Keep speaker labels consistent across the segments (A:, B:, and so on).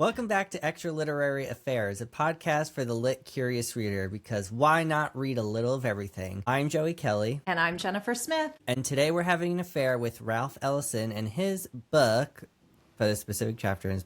A: Welcome back to Extra Literary Affairs, a podcast for the lit curious reader, because why not read a little of everything? I'm Joey Kelly.
B: And I'm Jennifer Smith.
A: And today we're having an affair with Ralph Ellison and his book, for a specific chapter in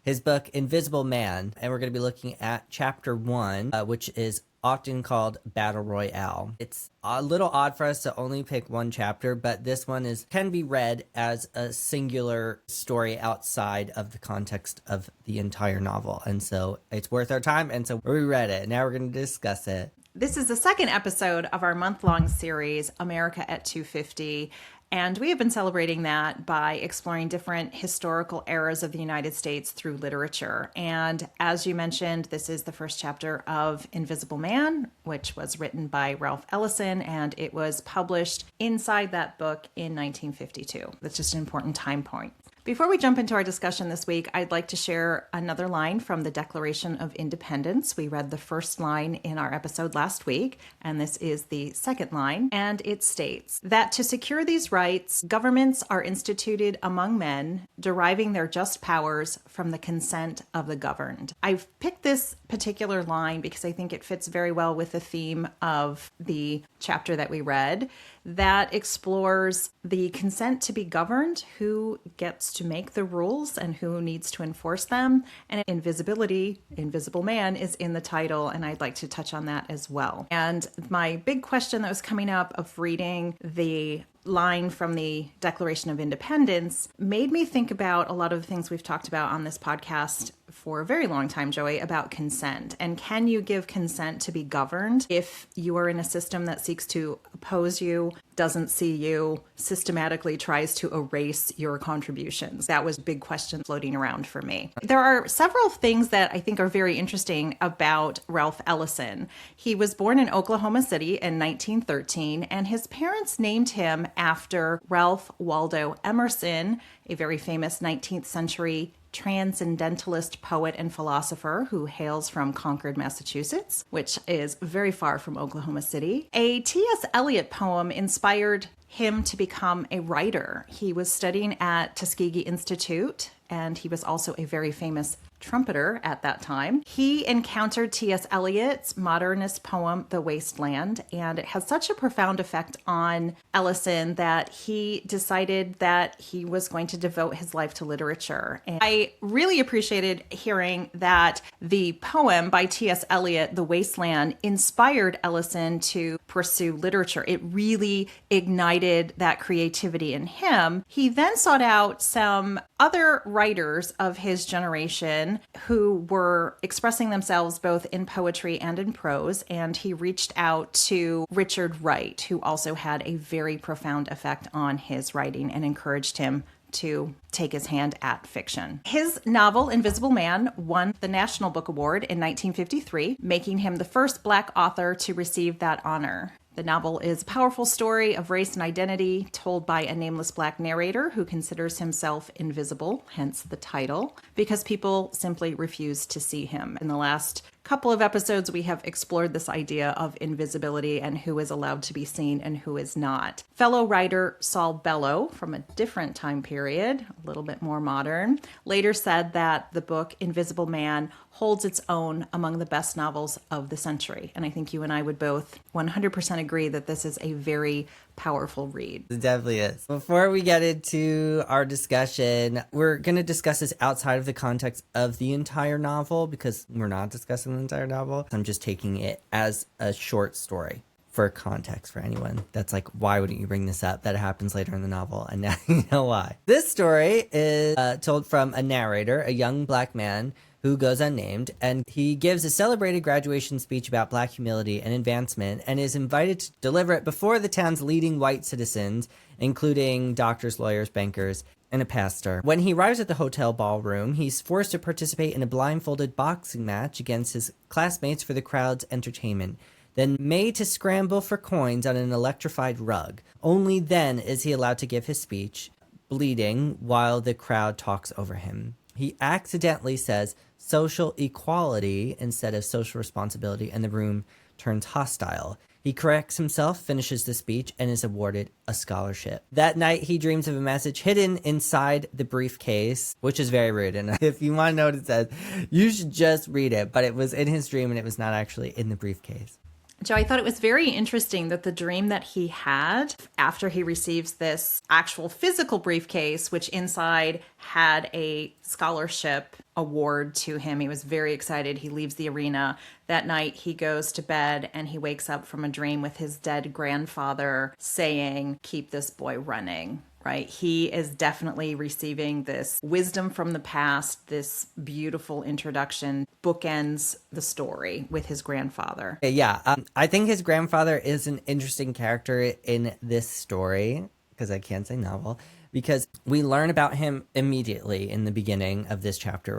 A: his book, Invisible Man. And we're going to be looking at chapter 1, which is often called Battle Royale. It's a little odd for us to only pick one chapter, but this one can be read as a singular story outside of the context of the entire novel. And so it's worth our time. And so we read it. Now we're going to discuss it.
B: This is the second episode of our month-long series, America at 250. And we have been celebrating that by exploring different historical eras of the United States through literature. And as you mentioned, this is the first chapter of Invisible Man, which was written by Ralph Ellison, and it was published inside that book in 1952. That's just an important time point. Before we jump into our discussion this week, I'd like to share another line from the Declaration of Independence. We read the first line in our episode last week, and this is the second line, and it states that to secure these rights, governments are instituted among men, deriving their just powers from the consent of the governed. I've picked this particular line because I think it fits very well with the theme of the chapter that we read, that explores the consent to be governed, who gets to make the rules and who needs to enforce them. And invisibility, Invisible Man, is in the title, and I'd like to touch on that as well. And my big question that was coming up of reading the line from the Declaration of Independence made me think about a lot of the things we've talked about on this podcast for a very long time, Joey, about consent. And can you give consent to be governed if you are in a system that seeks to oppose you, doesn't see you, systematically tries to erase your contributions? That was a big question floating around for me. There are several things that I think are very interesting about Ralph Ellison. He was born in Oklahoma City in 1913, and his parents named him after Ralph Waldo Emerson, a very famous 19th century transcendentalist poet and philosopher who hails from Concord, Massachusetts, which is very far from Oklahoma City. A T.S. Eliot poem inspired him to become a writer. He was studying at Tuskegee Institute, and he was also a very famous trumpeter at that time. He encountered T.S. Eliot's modernist poem, The Waste Land, and it had such a profound effect on Ellison that he decided that he was going to devote his life to literature. And I really appreciated hearing that the poem by T.S. Eliot, The Waste Land, inspired Ellison to pursue literature. It really ignited that creativity in him. He then sought out some other writers of his generation who were expressing themselves both in poetry and in prose, and he reached out to Richard Wright, who also had a very profound effect on his writing and encouraged him to take his hand at fiction. His novel, Invisible Man, won the National Book Award in 1953, making him the first Black author to receive that honor. The novel is a powerful story of race and identity told by a nameless Black narrator who considers himself invisible, hence the title, because people simply refuse to see him. In the last couple of episodes, we have explored this idea of invisibility and who is allowed to be seen and who is not. Fellow writer Saul Bellow, from a different time period, a little bit more modern, later said that the book Invisible Man holds its own among the best novels of the century. And I think you and I would both 100% agree that this is a very powerful read.
A: It definitely is. Before we get into our discussion, we're going to discuss this outside of the context of the entire novel, because we're not discussing the entire novel. I'm just taking it as a short story for context for anyone that's like, why wouldn't you bring this up? That happens later in the novel, and now you know why. This story is told from a narrator, a young Black man who goes unnamed, and he gives a celebrated graduation speech about Black humility and advancement and is invited to deliver it before the town's leading white citizens, including doctors, lawyers, bankers, and a pastor. When he arrives at the hotel ballroom, he's forced to participate in a blindfolded boxing match against his classmates for the crowd's entertainment, then made to scramble for coins on an electrified rug. Only then is he allowed to give his speech, bleeding while the crowd talks over him. He accidentally says social equality instead of social responsibility, and the room turns hostile. He corrects himself, finishes the speech, and is awarded a scholarship. That night, he dreams of a message hidden inside the briefcase, which is very rude. And if you want to know what it says, you should just read it. But it was in his dream, and it was not actually in the briefcase.
B: Joe, I thought it was very interesting that the dream that he had after he receives this actual physical briefcase, which inside had a scholarship award to him. He was very excited. He leaves the arena. That night, he goes to bed and he wakes up from a dream with his dead grandfather saying, "Keep this boy running." Right? He is definitely receiving this wisdom from the past, this beautiful introduction, bookends the story with his grandfather.
A: Yeah, I think his grandfather is an interesting character in this story, because I can't say novel, because we learn about him immediately in the beginning of this chapter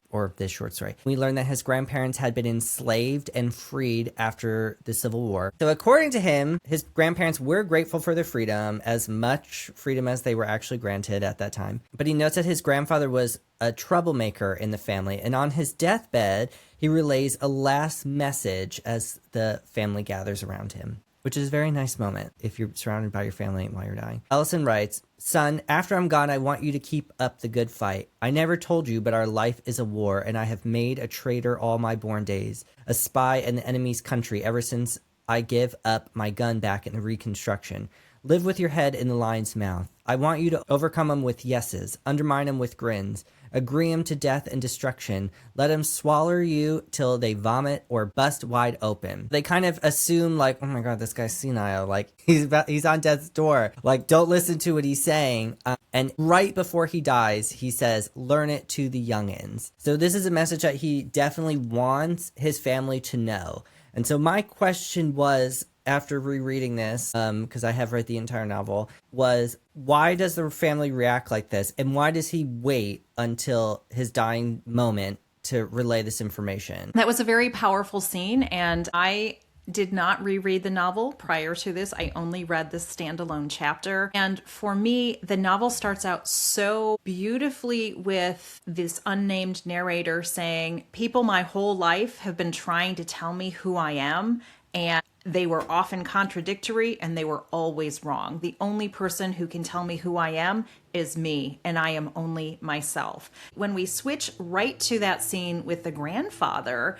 A: or this short story. We learn that his grandparents had been enslaved and freed after the Civil War. So according to him, his grandparents were grateful for their freedom, as much freedom as they were actually granted at that time. But he notes that his grandfather was a troublemaker in the family, and on his deathbed, he relays a last message as the family gathers around him, which is a very nice moment if you're surrounded by your family while you're dying. Ellison writes, "Son, after I'm gone, I want you to keep up the good fight. I never told you, but our life is a war, and I have made a traitor all my born days, a spy in the enemy's country ever since I give up my gun back in the Reconstruction. Live with your head in the lion's mouth. I want you to overcome them with yeses, undermine them with grins, agree them to death and destruction, let them swallow you till they vomit or bust wide open." They kind of assume like, oh my God, this guy's senile. Like he's on death's door. Like, don't listen to what he's saying. And right before he dies, he says, "Learn it to the youngins." So this is a message that he definitely wants his family to know. And so my question was, after rereading this, because I have read the entire novel, was why does the family react like this? And why does he wait until his dying moment to relay this information?
B: That was a very powerful scene, and I did not reread the novel prior to this. I only read this standalone chapter. And for me, the novel starts out so beautifully with this unnamed narrator saying, "People my whole life have been trying to tell me who I am, and they were often contradictory and they were always wrong. The only person who can tell me who I am is me, and I am only myself." When we switch right to that scene with the grandfather,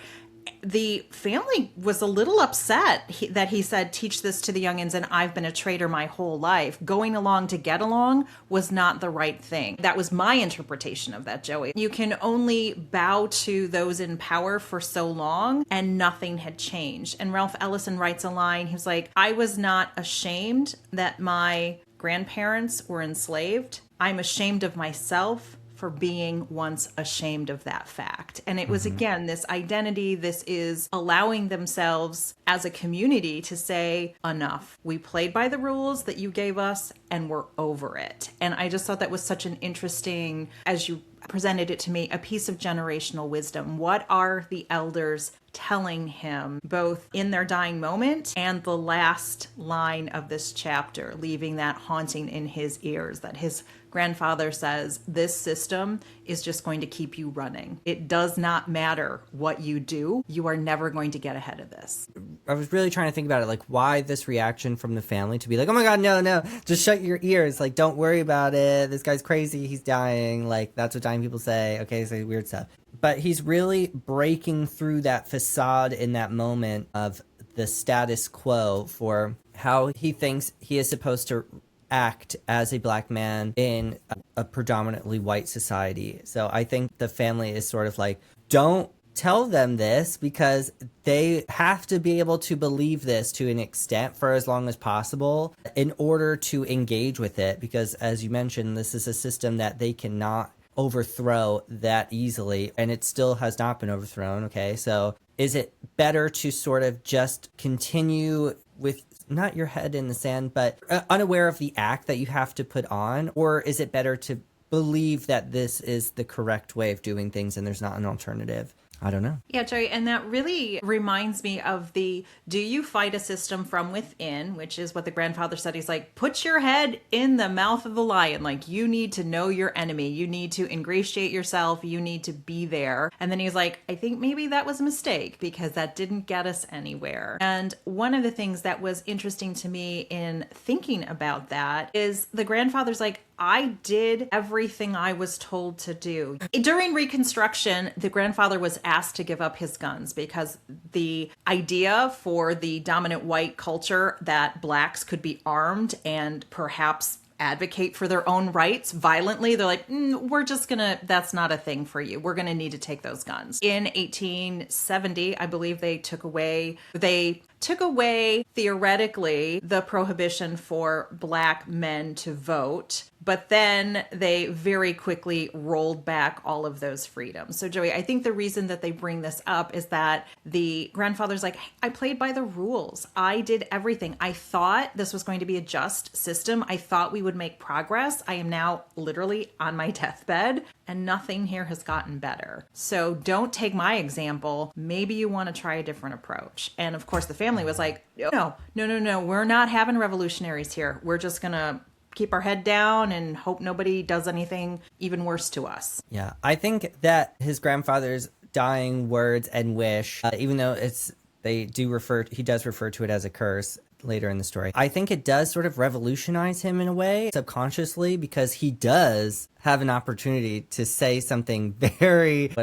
B: the family was a little upset that he said, "Teach this to the youngins," and I've been a traitor my whole life. Going along to get along was not the right thing. That was my interpretation of that, Joey. You can only bow to those in power for so long, and nothing had changed. And Ralph Ellison writes a line. He was like, "I was not ashamed that my grandparents were enslaved. I'm ashamed of myself for being once ashamed of that fact." And it was, again, this identity, this is allowing themselves as a community to say, enough. We played by the rules that you gave us and we're over it. And I just thought that was such an interesting, as you presented it to me, a piece of generational wisdom. What are the elders telling him, both in their dying moment and the last line of this chapter, leaving that haunting in his ears, that his grandfather says, "This system is just going to keep you running. It does not matter what you do. You are never going to get ahead of this."
A: I was really trying to think about it, like why this reaction from the family to be like, "Oh my God, no, just shut your ears. Like, don't worry about it. This guy's crazy. He's dying." Like, that's what dying people say. Okay, say weird stuff. But he's really breaking through that facade in that moment of the status quo for how he thinks he is supposed to act as a black man in a predominantly white society. So I think the family is sort of like, don't tell them this, because they have to be able to believe this to an extent for as long as possible in order to engage with it. Because as you mentioned, this is a system that they cannot overthrow that easily, and it still has not been overthrown. Okay, so is it better to sort of just continue with not your head in the sand, but unaware of the act that you have to put on? Or is it better to believe that this is the correct way of doing things and there's not an alternative? I don't know.
B: Yeah, Joey, and that really reminds me of the do you fight a system from within, which is what the grandfather said. He's like, put your head in the mouth of the lion. Like, you need to know your enemy. You need to ingratiate yourself. You need to be there. And then he's like, I think maybe that was a mistake because that didn't get us anywhere. And one of the things that was interesting to me in thinking about that is the grandfather's like, I did everything I was told to do. During Reconstruction, the grandfather was asked to give up his guns because the idea for the dominant white culture that blacks could be armed and perhaps advocate for their own rights violently, they're like, we're just gonna, that's not a thing for you. We're gonna need to take those guns. In 1870, I believe they took away theoretically the prohibition for black men to vote, but then they very quickly rolled back all of those freedoms. So Joey, I think the reason that they bring this up is that the grandfather's like, hey, I played by the rules. I did everything. I thought this was going to be a just system. I thought we would make progress. I am now literally on my deathbed and nothing here has gotten better. So don't take my example. Maybe you want to try a different approach. And of course the family was like, no, we're not having revolutionaries here. We're just going to keep our head down and hope nobody does anything even worse to us.
A: Yeah, I think that his grandfather's dying words and wish, even though he does refer to it as a curse later in the story. I think it does sort of revolutionize him in a way subconsciously because he does have an opportunity to say something very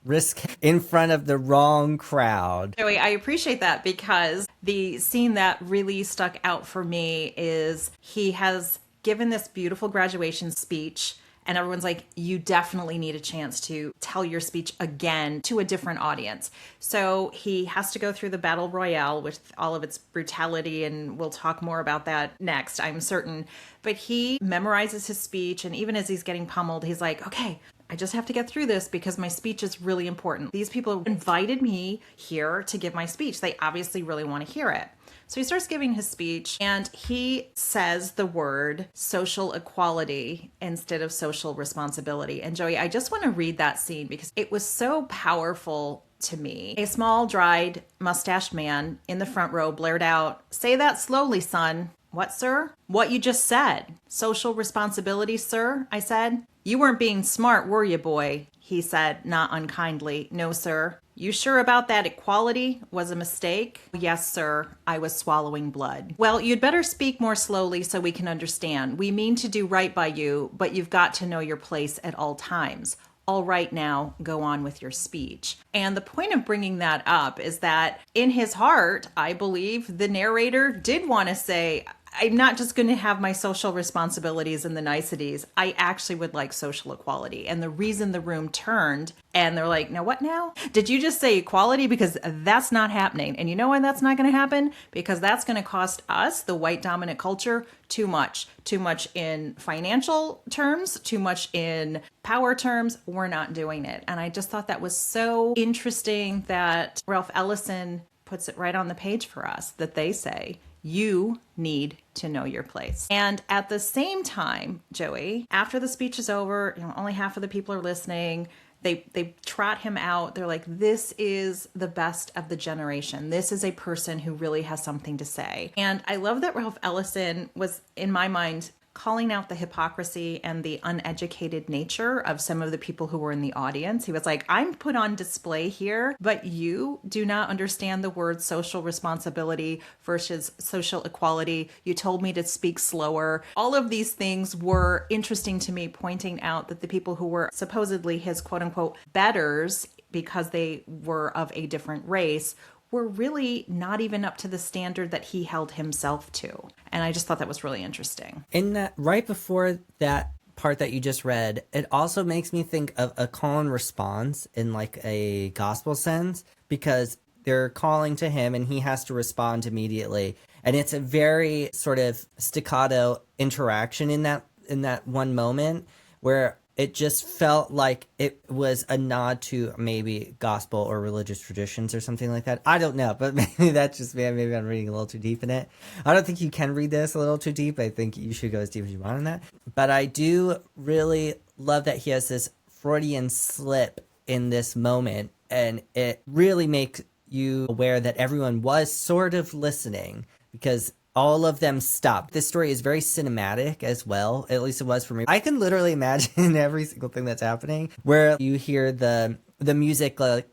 A: risk in front of the wrong crowd.
B: Joey, I appreciate that because the scene that really stuck out for me is he has given this beautiful graduation speech. And everyone's like, you definitely need a chance to tell your speech again to a different audience. So he has to go through the battle royale with all of its brutality, and we'll talk more about that next, I'm certain. But he memorizes his speech, and even as he's getting pummeled, he's like, okay, I just have to get through this because my speech is really important. These people invited me here to give my speech. They obviously really want to hear it. So he starts giving his speech and he says the word social equality instead of social responsibility. And Joey, I just want to read that scene because it was so powerful to me. A small, dried, mustached man in the front row blared out, "Say that slowly, son." "What, sir?" "What you just said. Social responsibility, sir," I said. "You weren't being smart, were you, boy?" he said, not unkindly. "No, sir." "You sure about that equality was a mistake?" "Yes, sir. I was swallowing blood." "Well, you'd better speak more slowly so we can understand. We mean to do right by you, but you've got to know your place at all times. All right, now go on with your speech." And the point of bringing that up is that in his heart, I believe the narrator did want to say, I'm not just going to have my social responsibilities and the niceties. I actually would like social equality. And the reason the room turned and they're like, "Now what now? Did you just say equality?" Because that's not happening. And you know why that's not going to happen? Because that's going to cost us, the white dominant culture, too much. Too much in financial terms, too much in power terms. We're not doing it. And I just thought that was so interesting that Ralph Ellison puts it right on the page for us, that they say, you need to know your place. And at the same time, Joey, after the speech is over, only half of the people are listening. They trot him out. They're like, this is the best of the generation. This is a person who really has something to say. And I love that Ralph Ellison was, in my mind, calling out the hypocrisy and the uneducated nature of some of the people who were in the audience. He was like, I'm put on display here, but you do not understand the word social responsibility versus social equality. You told me to speak slower. All of these things were interesting to me, pointing out that the people who were supposedly his quote unquote betters because they were of a different race were really not even up to the standard that he held himself to. And I just thought that was really interesting.
A: In that, right before that part that you just read, it also makes me think of a call and response in like a gospel sense, because they're calling to him and he has to respond immediately. And it's a very sort of staccato interaction in that one moment where it just felt like it was a nod to maybe gospel or religious traditions or something like that. I don't know, but maybe that's just me. Maybe I'm reading a little too deep in it. I don't think you can read this a little too deep. I think you should go as deep as you want in that. But I do really love that he has this Freudian slip in this moment, and it really makes you aware that everyone was sort of listening because all of them stopped. This story is very cinematic as well. At least it was for me. I can literally imagine every single thing that's happening, where you hear the music like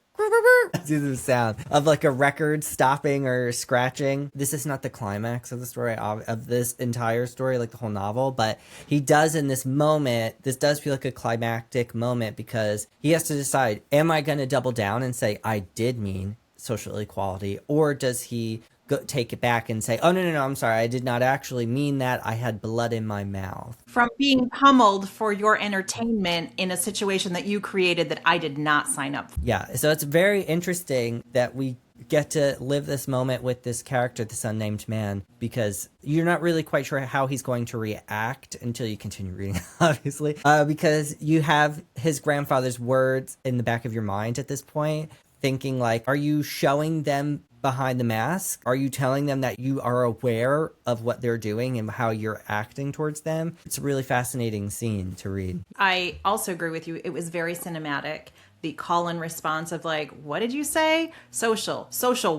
A: do the sound of like a record stopping or scratching. This is not the climax of the story, of this entire story, like the whole novel, but he does in this moment, this does feel like a climactic moment because he has to decide, am I going to double down and say I did mean social equality, or does he take it back and say, oh, no, I'm sorry, I did not actually mean that. I had blood in my mouth.
B: From being pummeled for your entertainment in a situation that you created that I did not sign up for.
A: Yeah, so it's very interesting that we get to live this moment with this character, this unnamed man, because you're not really quite sure how he's going to react until you continue reading, obviously, because you have his grandfather's words in the back of your mind at this point, thinking like, are you showing them behind the mask? Are you telling them that you are aware of what they're doing and how you're acting towards them? It's a really fascinating scene to read.
B: I also agree with you. It was very cinematic. The call and response of like, what did you say? Social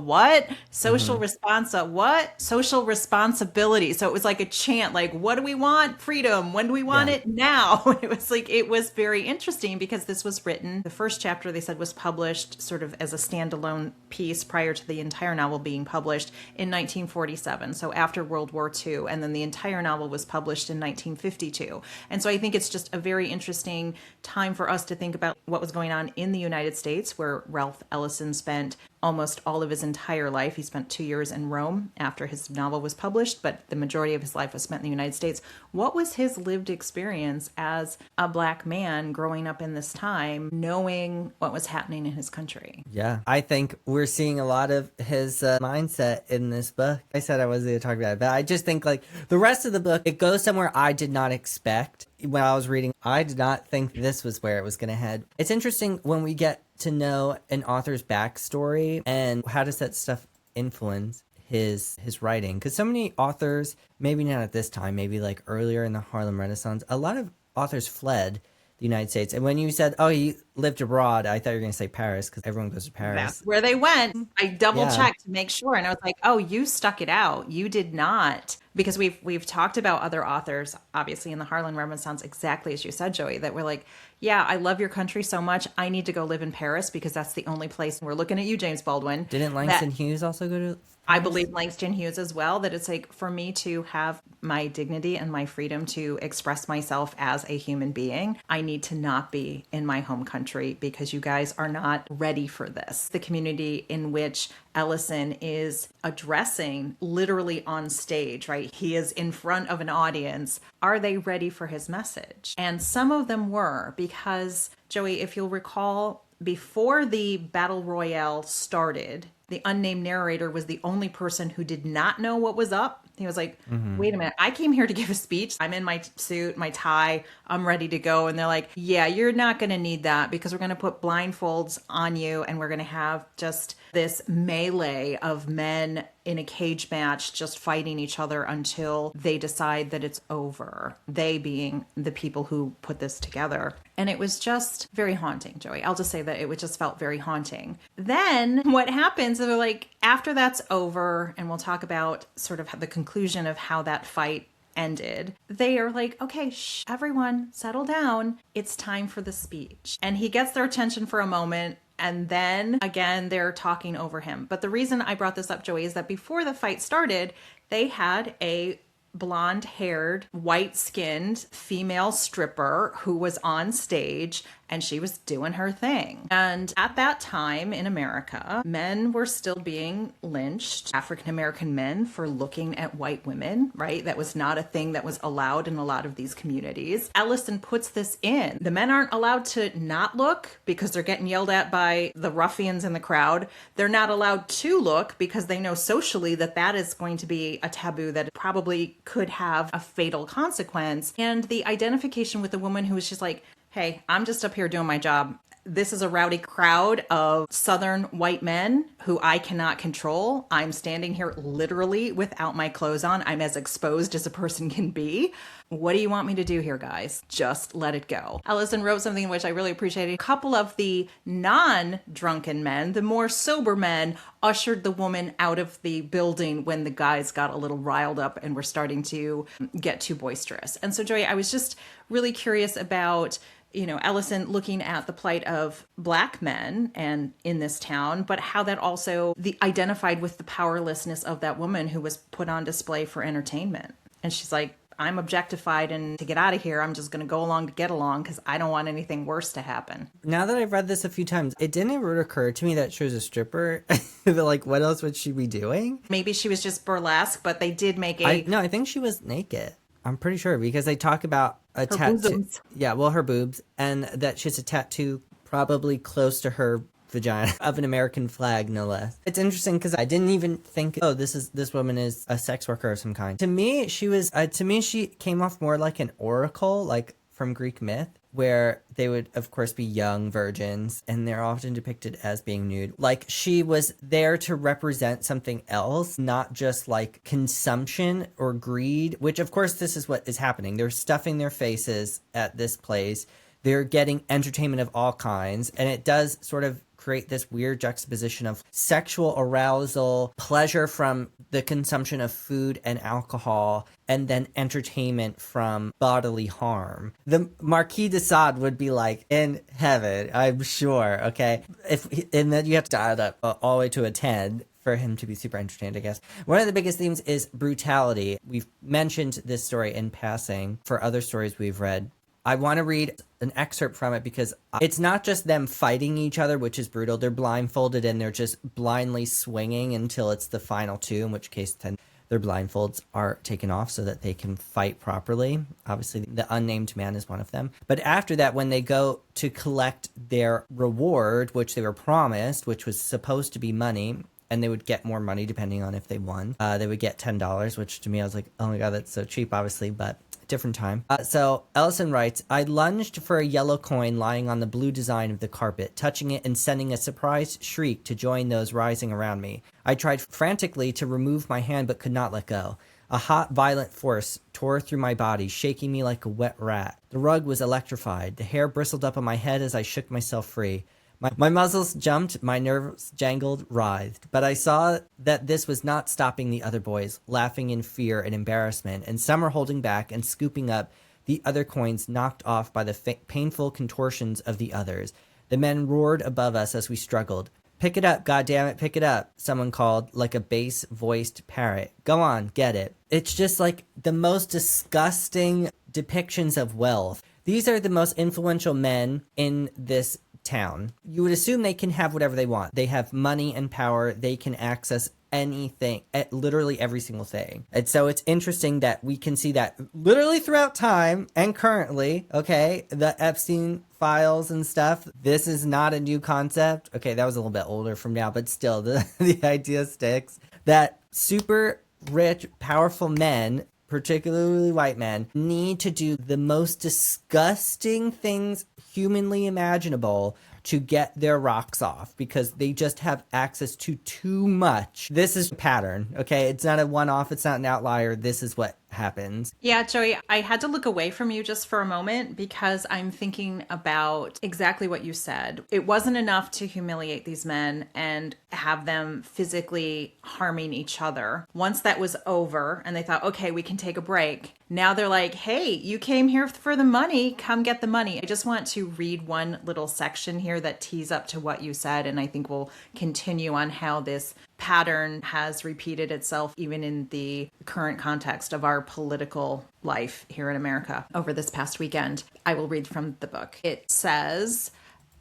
B: what? Social responsa what? Social responsibility. So it was like a chant, like, what do we want? Freedom. When do we want it? Now. It was like, it was very interesting because this was written. The first chapter they said was published sort of as a standalone piece prior to the entire novel being published in 1947. So after World War II. And then the entire novel was published in 1952. And so I think it's just a very interesting time for us to think about what was going on in the United States, where Ralph Ellison spent almost all of his entire life. He spent 2 years in Rome after his novel was published, but the majority of his life was spent in the United States. What was his lived experience as a Black man growing up in this time, knowing what was happening in his country?
A: Yeah, I think we're seeing a lot of his mindset in this book. I said I wasn't going to talk about it, but I just think like the rest of the book, it goes somewhere I did not expect. When I was reading, I did not think this was where it was going to head. It's interesting when we get to know an author's backstory and how does that stuff influence his writing. Because so many authors, maybe not at this time, maybe like earlier in the Harlem Renaissance, a lot of authors fled the United States. And when you said, oh, he lived abroad, I thought you were going to say Paris because everyone goes to Paris.
B: That's where they went. I double checked to make sure. And I was like, oh, you stuck it out. You did not. Because we've talked about other authors, obviously in the Harlem Renaissance, exactly as you said, Joey, that we're like, yeah, I love your country so much. I need to go live in Paris because that's the only place. We're looking at you, James Baldwin.
A: Didn't Langston Hughes also go to
B: I believe Langston Hughes as well, that it's like for me to have my dignity and my freedom to express myself as a human being, I need to not be in my home country because you guys are not ready for this. The community in which Ellison is addressing literally on stage, right? He is in front of an audience. Are they ready for his message? And some of them were, because Joey, if you'll recall, before the battle royale started, the unnamed narrator was the only person who did not know what was up. He was like, wait a minute, I came here to give a speech. I'm in my suit, my tie, I'm ready to go. And they're like, yeah, you're not going to need that because we're going to put blindfolds on you and we're going to have just this melee of men in a cage match just fighting each other until they decide that it's over. They being the people who put this together. And it was just very haunting, Joey. I'll just say that it just felt very haunting. Then what happens, they're like, after that's over, and we'll talk about sort of the conclusion of how that fight ended, they are like, okay, everyone settle down. It's time for the speech. And he gets their attention for a moment. And then again, they're talking over him. But the reason I brought this up, Joey, is that before the fight started, they had a blonde-haired, white-skinned female stripper who was on stage and she was doing her thing. And at that time in America, men were still being lynched, African-American men, for looking at white women, right? That was not a thing that was allowed in a lot of these communities. Ellison puts this in. The men aren't allowed to not look because they're getting yelled at by the ruffians in the crowd. They're not allowed to look because they know socially that that is going to be a taboo that probably could have a fatal consequence. And the identification with a woman who was just like, hey, I'm just up here doing my job. this is a rowdy crowd of Southern white men who I cannot control. I'm standing here literally without my clothes on. I'm as exposed as a person can be. What do you want me to do here, guys? Just let it go. Ellison wrote something which I really appreciated. A couple of the non-drunken men, the more sober men, ushered the woman out of the building when the guys got a little riled up and were starting to get too boisterous. And so, Joy, I was just really curious about Ellison looking at the plight of Black men and in this town, but how that also identified with the powerlessness of that woman who was put on display for entertainment. And she's like, I'm objectified, and to get out of here, I'm just going to go along to get along because I don't want anything worse to happen.
A: Now that I've read this a few times, it didn't ever occur to me that she was a stripper. But like, what else would she be doing?
B: Maybe she was just burlesque, but they did make
A: No, I think she was naked. I'm pretty sure because they talk about a tattoo.
B: bosoms.
A: Yeah, well, her boobs, and that she has a tattoo probably close to her vagina of an American flag, no less. It's interesting because I didn't even think, oh, this woman is a sex worker of some kind. To me, she came off more like an oracle, like from Greek myth, where they would, of course, be young virgins, and they're often depicted as being nude. Like, she was there to represent something else, not just, like, consumption or greed, which, of course, this is what is happening. They're stuffing their faces at this place. They're getting entertainment of all kinds, and it does sort of create this weird juxtaposition of sexual arousal, pleasure from the consumption of food and alcohol, and then entertainment from bodily harm. The Marquis de Sade would be like in heaven, I'm sure, okay? And then you have to dial it up all the way to a 10 for him to be super entertained, I guess. One of the biggest themes is brutality. We've mentioned this story in passing for other stories we've read. I want to read an excerpt from it because it's not just them fighting each other, which is brutal. They're blindfolded and they're just blindly swinging until it's the final two, in which case then their blindfolds are taken off so that they can fight properly. Obviously, the unnamed man is one of them. But after that, when they go to collect their reward, which they were promised, which was supposed to be money, and they would get more money depending on if they won, they would get $10, which to me, I was like, oh my God, that's so cheap, obviously, but different time. So Ellison writes, I lunged for a yellow coin lying on the blue design of the carpet, touching it and sending a surprised shriek to join those rising around me. I tried frantically to remove my hand but could not let go. A hot, violent force tore through my body, shaking me like a wet rat. The rug was electrified. The hair bristled up on my head as I shook myself free. My muscles jumped, my nerves jangled, writhed. But I saw that this was not stopping the other boys, laughing in fear and embarrassment, and some were holding back and scooping up the other coins knocked off by the painful contortions of the others. The men roared above us as we struggled. Pick it up, goddammit, pick it up, someone called, like a bass-voiced parrot. Go on, get it. It's just like the most disgusting depictions of wealth. These are the most influential men in this town. You would assume they can have whatever they want. They have money and power. They can access anything, literally every single thing. And so it's interesting that we can see that literally throughout time and currently, okay, the Epstein files and stuff. This is not a new concept. Okay, that was a little bit older from now, but still the idea sticks that super rich, powerful men, particularly white men, need to do the most disgusting things humanly imaginable to get their rocks off because they just have access to too much. This is a pattern, okay? It's not a one-off. It's not an outlier. This is what happens.
B: Yeah, Joey, I had to look away from you just for a moment because I'm thinking about exactly what you said. It wasn't enough to humiliate these men and have them physically harming each other. Once that was over and they thought, okay, we can take a break. Now they're like, hey, you came here for the money. Come get the money. I just want to read one little section here that tees up to what you said. And I think we'll continue on how this pattern has repeated itself even in the current context of our political life here in America over this past weekend. I will read from the book. It says,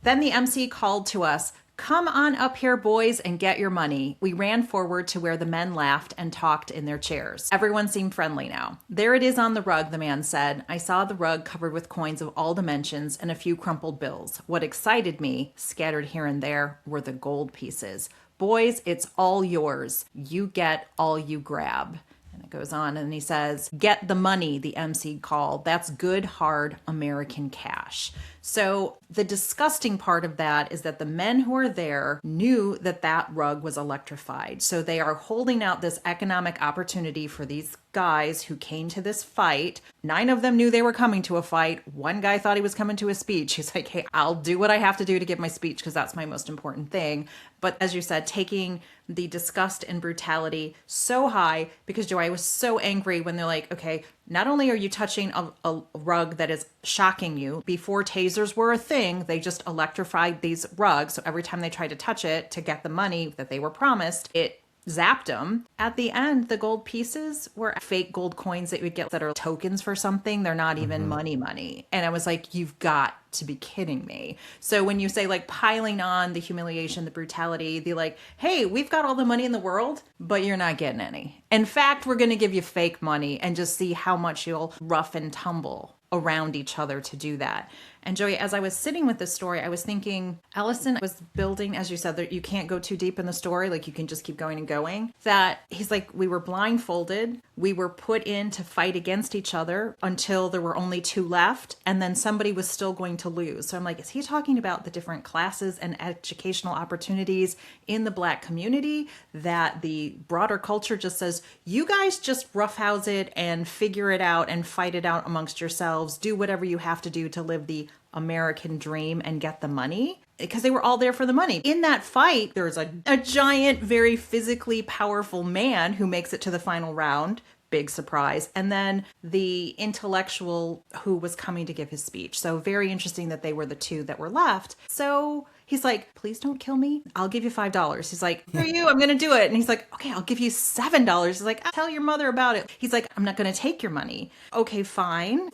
B: then the MC called to us, come on up here, boys, and get your money. We ran forward to where the men laughed and talked in their chairs. Everyone seemed friendly now. There it is on the rug, the man said. I saw the rug covered with coins of all dimensions and a few crumpled bills. What excited me, scattered here and there, were the gold pieces. Boys, it's all yours. You get all you grab. And it goes on and he says, "Get the money," the MC called. "That's good, hard American cash." So the disgusting part of that is that the men who are there knew that that rug was electrified. So they are holding out this economic opportunity for these guys who came to this fight. 9 of them knew they were coming to a fight. One guy thought he was coming to a speech. He's like, "Hey, I'll do what I have to do to give my speech because that's my most important thing." But as you said, taking the disgust and brutality so high, because Joy, I was so angry when they're like, okay, not only are you touching a rug that is shocking you, before tasers were a thing, they just electrified these rugs. So every time they tried to touch it to get the money that they were promised, it zapped them. At the end, the gold pieces were fake gold coins that you would get that are tokens for something. They're not even money. And I was like, you've got to be kidding me. So when you say like piling on the humiliation, the brutality, the like, hey, we've got all the money in the world, but you're not getting any. In fact, we're going to give you fake money and just see how much you'll rough and tumble around each other to do that. And Joey, as I was sitting with this story, I was thinking Ellison was building, as you said, that you can't go too deep in the story, like you can just keep going and going. That he's like, we were blindfolded, we were put in to fight against each other until there were only 2 left, and then somebody was still going to lose. So I'm like, is he talking about the different classes and educational opportunities in the Black community that the broader culture just says, you guys just roughhouse it and figure it out and fight it out amongst yourselves, do whatever you have to do to live the American dream and get the money? Because they were all there for the money. In that fight, there's a giant, very physically powerful man who makes it to the final round. Big surprise. And then the intellectual who was coming to give his speech. So very interesting that they were the 2 that were left. So he's like, please don't kill me. I'll give you $5. He's like, for you, I'm going to do it. And he's like, okay, I'll give you $7. He's like, I'll tell your mother about it. He's like, I'm not going to take your money. Okay, fine.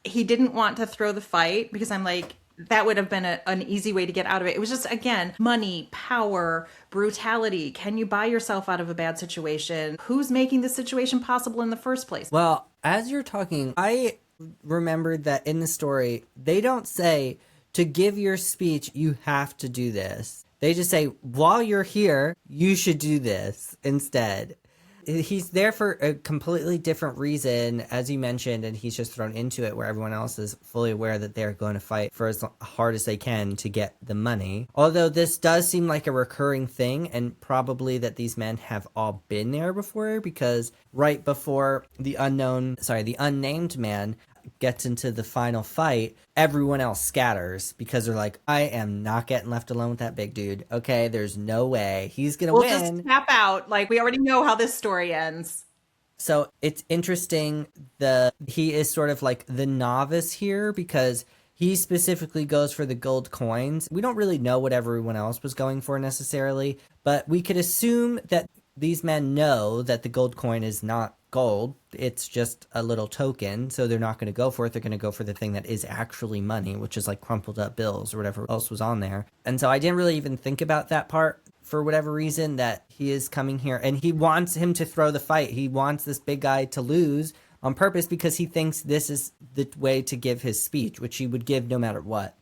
B: He didn't want to throw the fight because I'm like, that would have been an easy way to get out of it. It was just, again, money, power, brutality. Can you buy yourself out of a bad situation? Who's making the situation possible in the first place?
A: Well, as you're talking, I remembered that in the story, they don't say to give your speech, you have to do this. They just say, while you're here, you should do this instead. He's there for a completely different reason, as you mentioned, and he's just thrown into it where everyone else is fully aware that they're going to fight for as hard as they can to get the money. Although this does seem like a recurring thing, and probably that these men have all been there before, because right before the unnamed man gets into the final fight, everyone else scatters because they're like, I am not getting left alone with that big dude. Okay, there's no way he's gonna win.
B: We'll just tap out. Like, we already know how this story ends.
A: So it's interesting he is sort of like the novice here because he specifically goes for the gold coins. We don't really know what everyone else was going for necessarily, but we could assume that these men know that the gold coin is not gold. It's just a little token, so they're not going to go for it. They're going to go for the thing that is actually money, which is like crumpled up bills or whatever else was on there. And so I didn't really even think about that part for whatever reason, that he is coming here and he wants him to throw the fight. He wants this big guy to lose on purpose because he thinks this is the way to give his speech, which he would give no matter what.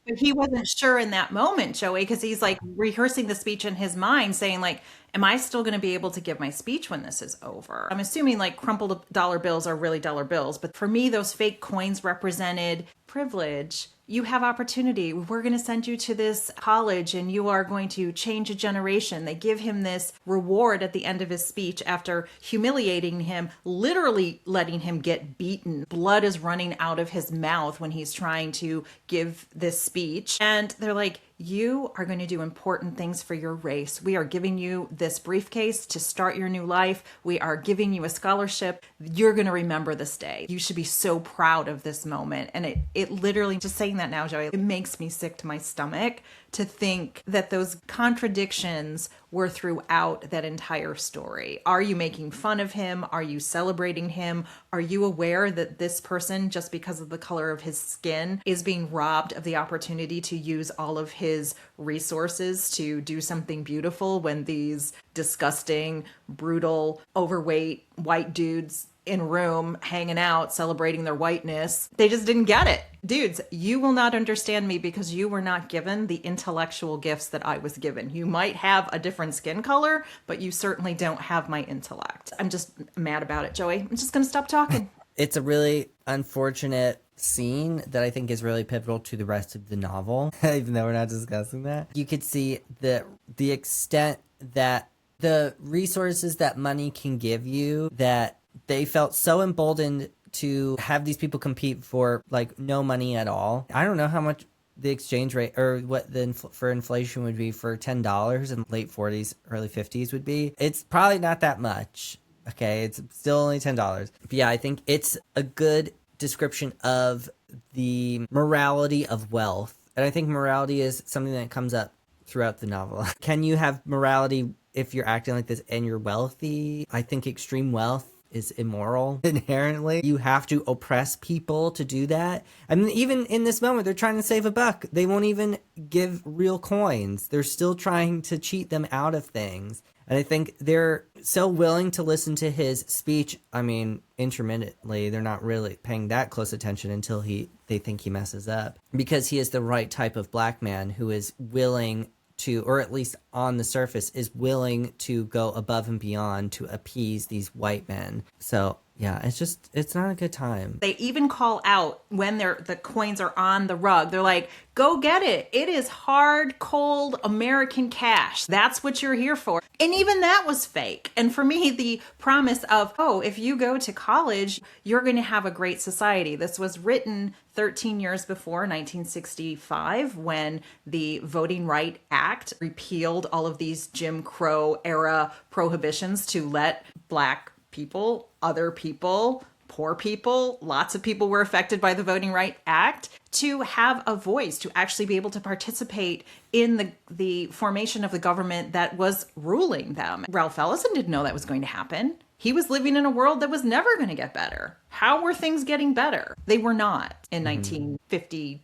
B: But he wasn't sure in that moment, Joey, because he's like rehearsing the speech in his mind, saying like, am I still going to be able to give my speech when this is over? I'm assuming like crumpled dollar bills are really dollar bills. But for me, those fake coins represented privilege. You have opportunity. We're going to send you to this college and you are going to change a generation. They give him this reward at the end of his speech after humiliating him, literally letting him get beaten. Blood is running out of his mouth when he's trying to give this speech. And they're like, you are going to do important things for your race. We are giving you this briefcase to start your new life. We are giving you a scholarship. You're going to remember this day. You should be so proud of this moment. And it literally, just saying that now, Joey, it makes me sick to my stomach to think that those contradictions were throughout that entire story. Are you making fun of him? Are you celebrating him? Are you aware that this person, just because of the color of his skin, is being robbed of the opportunity to use all of his resources to do something beautiful when these disgusting, brutal, overweight white dudes in a room hanging out, celebrating their whiteness. They just didn't get it. Dudes, you will not understand me because you were not given the intellectual gifts that I was given. You might have a different skin color, but you certainly don't have my intellect. I'm just mad about it, Joey. I'm just going to stop talking.
A: It's a really unfortunate scene that I think is really pivotal to the rest of the novel, even though we're not discussing that. You could see the extent that the resources that money can give you, that they felt so emboldened to have these people compete for like no money at all. I don't know how much the exchange rate or what for inflation would be for $10 in late 40s, early 50s would be. It's probably not that much. Okay, it's still only $10. But yeah, I think it's a good description of the morality of wealth. And I think morality is something that comes up throughout the novel. Can you have morality if you're acting like this and you're wealthy? I think extreme wealth is immoral inherently. You have to oppress people to do that. I mean, even in this moment, they're trying to save a buck. They won't even give real coins. They're still trying to cheat them out of things. And I think they're so willing to listen to his speech. I mean, intermittently, they're not really paying that close attention until they think he messes up. Because he is the right type of black man who is willing to, or at least on the surface, is willing to go above and beyond to appease these white men. So yeah, it's not a good time.
B: They even call out when the coins are on the rug. They're like, go get it. It is hard, cold American cash. That's what you're here for. And even that was fake. And for me, the promise of, oh, if you go to college, you're going to have a great society. This was written 13 years before 1965, when the Voting Rights Act repealed all of these Jim Crow era prohibitions to let black people, other people, poor people, lots of people were affected by the Voting Rights Act, to have a voice, to actually be able to participate in the formation of the government that was ruling them. Ralph Ellison didn't know that was going to happen. He was living in a world that was never going to get better. How were things getting better? They were not in 1952.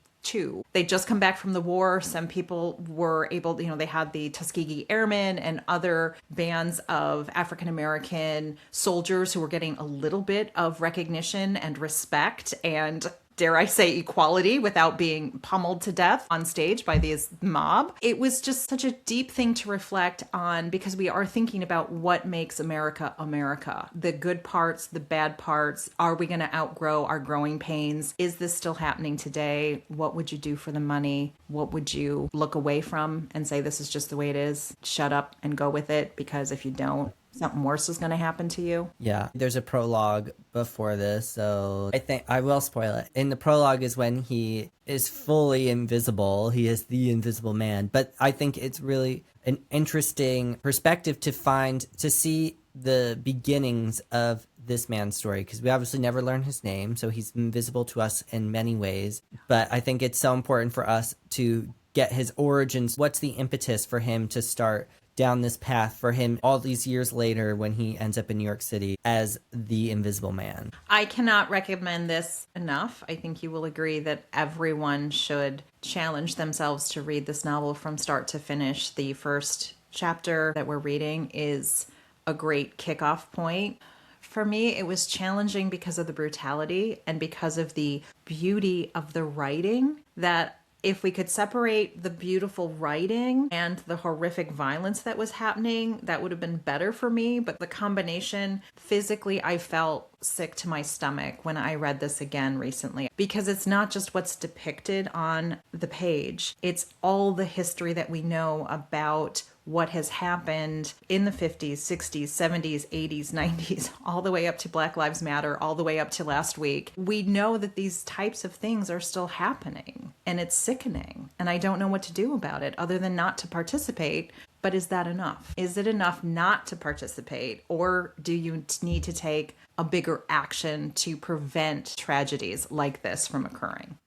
B: They'd just come back from the war. Some people were able, they had the Tuskegee Airmen and other bands of African-American soldiers who were getting a little bit of recognition and respect and, dare I say, equality without being pummeled to death on stage by this mob. It was just such a deep thing to reflect on, because we are thinking about what makes America America. The good parts, the bad parts. Are we going to outgrow our growing pains? Is this still happening today? What would you do for the money? What would you look away from and say, this is just the way it is? Shut up and go with it, because if you don't, something worse is going to happen to you.
A: Yeah, there's a prologue before this, so I think I will spoil it. In the prologue is when he is fully invisible. He is the invisible man. But I think it's really an interesting perspective to see the beginnings of this man's story, because we obviously never learn his name, so he's invisible to us in many ways. But I think it's so important for us to get his origins. What's the impetus for him to start down this path, for him all these years later when he ends up in New York City as the Invisible Man?
B: I cannot recommend this enough. I think you will agree that everyone should challenge themselves to read this novel from start to finish. The first chapter that we're reading is a great kickoff point. For me, it was challenging because of the brutality and because of the beauty of the writing, that if we could separate the beautiful writing and the horrific violence that was happening, that would have been better for me. But the combination, physically, I felt sick to my stomach when I read this again recently, because it's not just what's depicted on the page. It's all the history that we know about what has happened in the 50s, 60s, 70s, 80s, 90s, all the way up to Black Lives Matter, all the way up to last week. We know that these types of things are still happening, and it's sickening. And I don't know what to do about it other than not to participate. But is that enough? Is it enough not to participate? Or do you need to take a bigger action to prevent tragedies like this from occurring?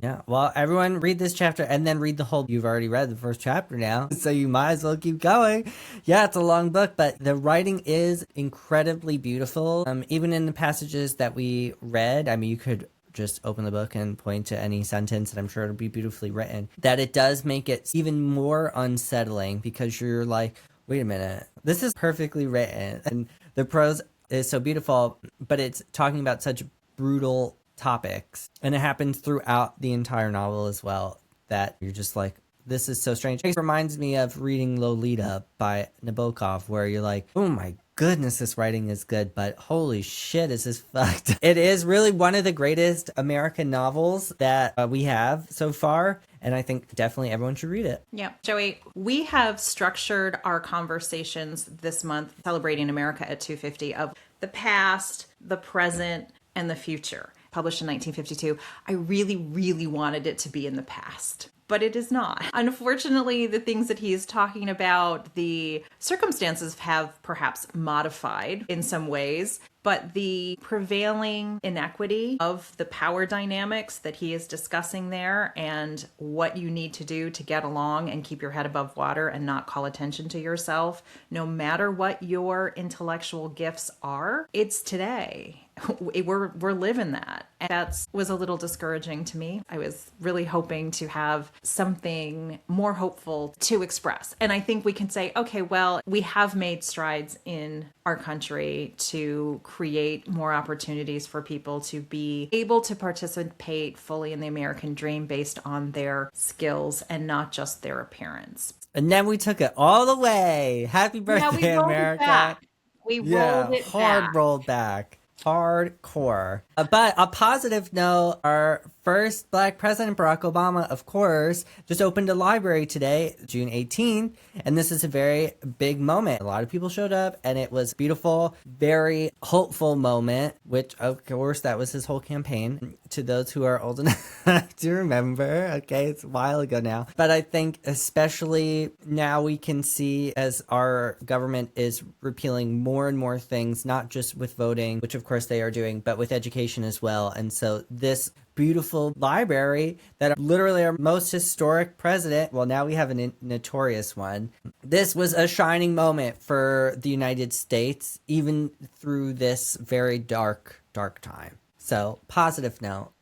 A: Yeah, well, everyone read this chapter and then read the whole. You've already read the first chapter now, so you might as well keep going. Yeah, it's a long book, but the writing is incredibly beautiful. Even in the passages that we read, I mean, you could just open the book and point to any sentence, and I'm sure it'll be beautifully written. That it does make it even more unsettling, because you're like, wait a minute, this is perfectly written, and the prose is so beautiful, but it's talking about such brutal topics. And it happens throughout the entire novel as well, that you're just like, this is so strange. It reminds me of reading Lolita by Nabokov, where you're like, oh my goodness, this writing is good, but holy shit, is this fucked. It is really one of the greatest American novels that we have so far, and I think definitely everyone should read it.
B: Yeah. Joey, we have structured our conversations this month celebrating America at 250 of the past, the present, and the future. Published in 1952. I really, really wanted it to be in the past, but it is not. Unfortunately, the things that he is talking about, the circumstances have perhaps modified in some ways, but the prevailing inequity of the power dynamics that he is discussing there and what you need to do to get along and keep your head above water and not call attention to yourself, no matter what your intellectual gifts are, it's today. We're living that. And that was a little discouraging to me. I was really hoping to have something more hopeful to express. And I think we can say, okay, well, we have made strides in our country to create more opportunities for people to be able to participate fully in the American dream based on their skills and not just their appearance.
A: And then we took it all the way. Happy birthday, America.
B: We rolled it
A: hard
B: back.
A: rolled back. Hardcore. But a positive note, our first Black president, Barack Obama, of course, just opened a library today, June 18th. And this is a very big moment. A lot of people showed up and it was beautiful, very hopeful moment, which of course that was his whole campaign. To those who are old enough to remember, okay, it's a while ago now. But I think especially now we can see as our government is repealing more and more things, not just with voting, which of course they are doing, but with education as well. And so this beautiful library that literally our most historic president, well, now we have a notorious one. This was a shining moment for the United States, even through this very dark time. So positive note.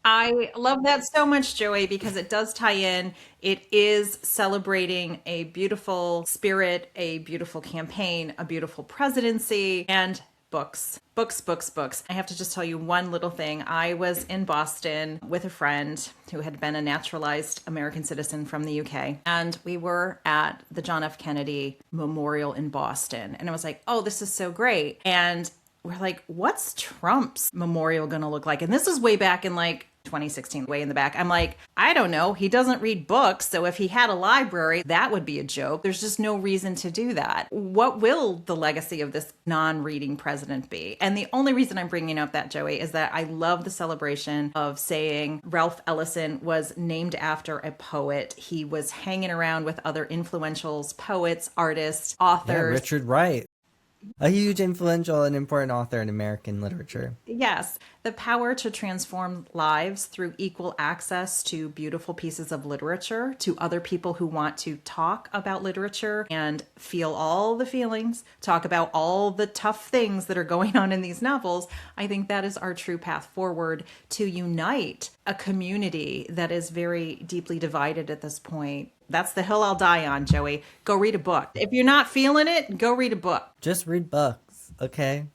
B: I love that so much, Joey, because it does tie in. It is celebrating a beautiful spirit, a beautiful campaign, a beautiful presidency, and books. Books. I have to just tell you one little thing. I was in Boston with a friend who had been a naturalized American citizen from the UK. And we were at the John F. Kennedy Memorial in Boston. And I was like, oh, this is so great. And we're like, what's Trump's memorial going to look like? And this is way back in like 2016, way in the back. I'm like, I don't know. He doesn't read books. So if he had a library, that would be a joke. There's just no reason to do that. What will the legacy of this non-reading president be? And the only reason I'm bringing up that, Joey, is that I love the celebration of saying Ralph Ellison was named after a poet. He was hanging around with other influentials, poets, artists, authors.
A: Yeah, Richard Wright. A huge influential and important author in American literature.
B: Yes, the power to transform lives through equal access to beautiful pieces of literature, to other people who want to talk about literature and feel all the feelings, talk about all the tough things that are going on in these novels. I think that is our true path forward to unite a community that is very deeply divided at this point. That's the hill I'll die on, Joey. Go read a book. If you're not feeling it, go read a book.
A: Just read books, okay?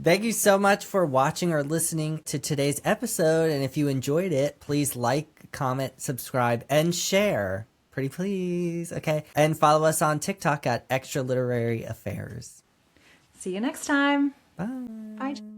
A: Thank you so much for watching or listening to today's episode. And if you enjoyed it, please like, comment, subscribe, and share. Pretty please, okay? And follow us on TikTok at Extra Literary Affairs.
B: See you next time.
A: Bye.
B: Bye.